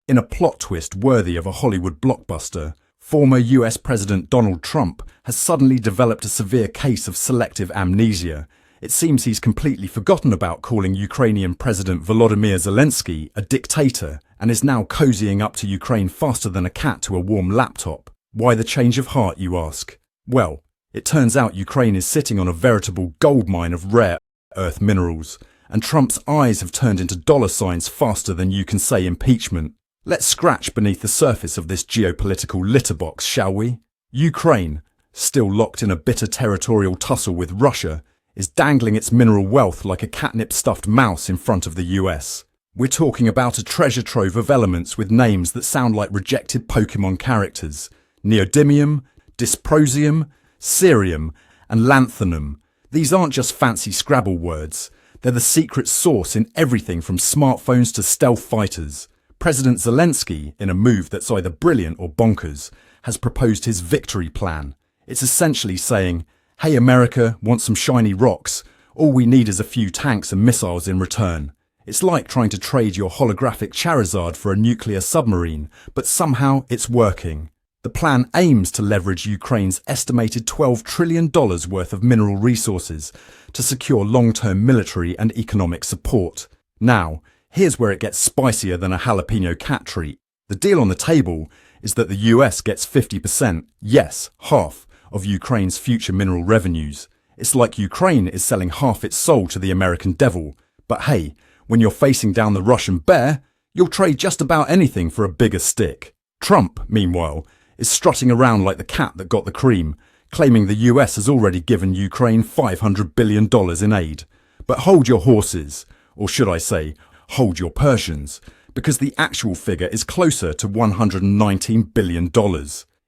In a plot twist worthy of a Hollywood blockbuster, former US President Donald Trump has suddenly developed a severe case of selective amnesia. It seems he's completely forgotten about calling Ukrainian President Volodymyr Zelensky a dictator and is now cozying up to Ukraine faster than a cat to a warm laptop. Why the change of heart, you ask? Well, it turns out Ukraine is sitting on a veritable goldmine of rare earth minerals, and Trump's eyes have turned into dollar signs faster than you can say impeachment. Let's scratch beneath the surface of this geopolitical litterbox, shall we? Ukraine, still locked in a bitter territorial tussle with Russia, is dangling its mineral wealth like a catnip-stuffed mouse in front of the US. We're talking about a treasure trove of elements with names that sound like rejected Pokemon characters: neodymium, dysprosium, cerium, and lanthanum. These aren't just fancy Scrabble words. They're the secret sauce in everything from smartphones to stealth fighters. President Zelensky, in a move that's either brilliant or bonkers, has proposed his victory plan. It's essentially saying, hey America, want some shiny rocks? All we need is a few tanks and missiles in return. It's like trying to trade your holographic Charizard for a nuclear submarine, but somehow it's working. The plan aims to leverage Ukraine's estimated $12 trillion worth of mineral resources to secure long-term military and economic support. Now, here's where it gets spicier than a jalapeno cat treat. The deal on the table is that the US gets 50%, yes, half, of Ukraine's future mineral revenues. It's like Ukraine is selling half its soul to the American devil. But hey, when you're facing down the Russian bear, you'll trade just about anything for a bigger stick. Trump, meanwhile, is strutting around like the cat that got the cream, claiming the US has already given Ukraine $500 billion in aid. But hold your horses, or should I say, hold your Persians, because the actual figure is closer to $119 billion.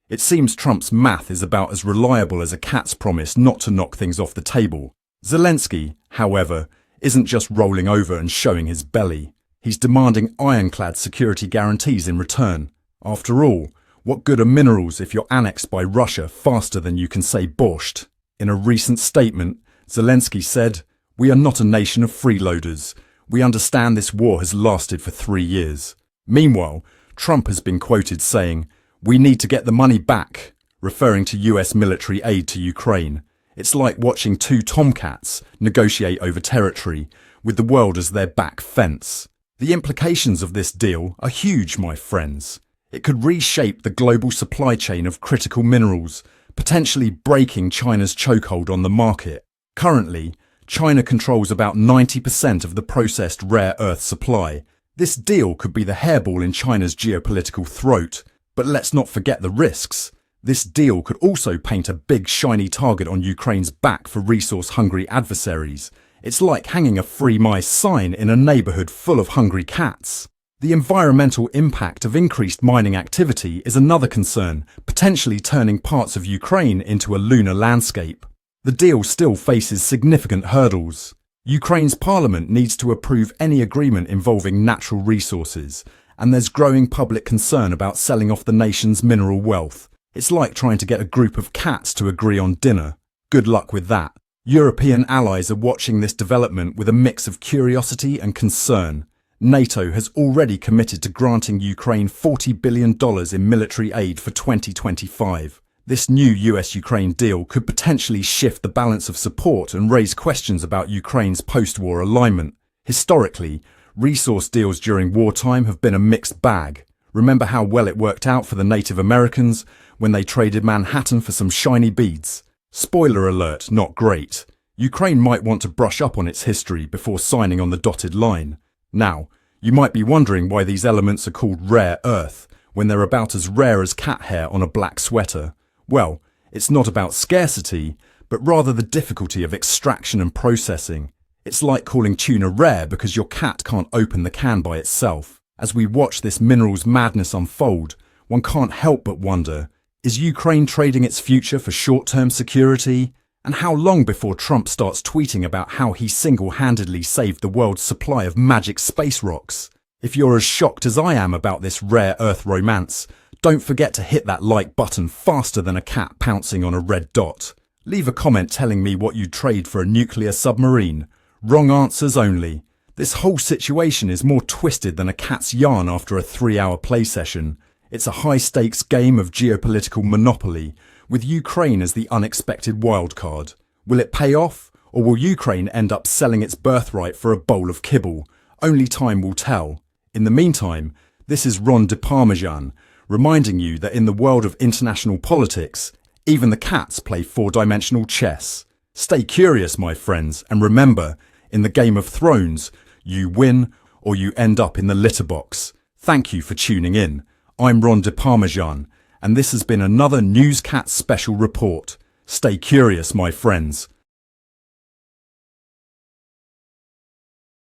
It seems Trump's math is about as reliable as a cat's promise not to knock things off the table. Zelensky, however, isn't just rolling over and showing his belly. He's demanding ironclad security guarantees in return. After all, what good are minerals if you're annexed by Russia faster than you can say borscht? In a recent statement, Zelensky said, "We are not a nation of freeloaders. We understand this war has lasted for 3 years." Meanwhile, Trump has been quoted saying, "We need to get the money back," referring to US military aid to Ukraine. It's like watching two tomcats negotiate over territory, with the world as their back fence. The implications of this deal are huge, my friends. It could reshape the global supply chain of critical minerals, potentially breaking China's chokehold on the market. Currently, China controls about 90% of the processed rare earth supply. This deal could be the hairball in China's geopolitical throat. But let's not forget the risks. This deal could also paint a big shiny target on Ukraine's back for resource-hungry adversaries. It's like hanging a free mice sign in a neighborhood full of hungry cats. The environmental impact of increased mining activity is another concern, potentially turning parts of Ukraine into a lunar landscape. The deal still faces significant hurdles. Ukraine's parliament needs to approve any agreement involving natural resources, and there's growing public concern about selling off the nation's mineral wealth. It's like trying to get a group of cats to agree on dinner. Good luck with that. European allies are watching this development with a mix of curiosity and concern. NATO has already committed to granting Ukraine $40 billion in military aid for 2025. This new US-Ukraine deal could potentially shift the balance of support and raise questions about Ukraine's post-war alignment. Historically, resource deals during wartime have been a mixed bag. Remember how well it worked out for the Native Americans when they traded Manhattan for some shiny beads? Spoiler alert, not great. Ukraine might want to brush up on its history before signing on the dotted line. Now, you might be wondering why these elements are called rare earth when they're about as rare as cat hair on a black sweater. Well, it's not about scarcity, but rather the difficulty of extraction and processing. It's like calling tuna rare because your cat can't open the can by itself. As we watch this minerals madness unfold, one can't help but wonder, is Ukraine trading its future for short-term security? And how long before Trump starts tweeting about how he single-handedly saved the world's supply of magic space rocks? If you're as shocked as I am about this rare earth romance, don't forget to hit that like button faster than a cat pouncing on a red dot. Leave a comment telling me what you'd trade for a nuclear submarine. Wrong answers only. This whole situation is more twisted than a cat's yarn after a 3-hour play session. It's a high-stakes game of geopolitical monopoly, with Ukraine as the unexpected wildcard. Will it pay off, or will Ukraine end up selling its birthright for a bowl of kibble? Only time will tell. In the meantime, this is Ron de Parmesan, reminding you that in the world of international politics, even the cats play four-dimensional chess. Stay curious, my friends, and remember, in the Game of Thrones, you win or you end up in the litter box. Thank you for tuning in. I'm Ron de Parmesan, and this has been another Newscat special report. Stay curious, my friends.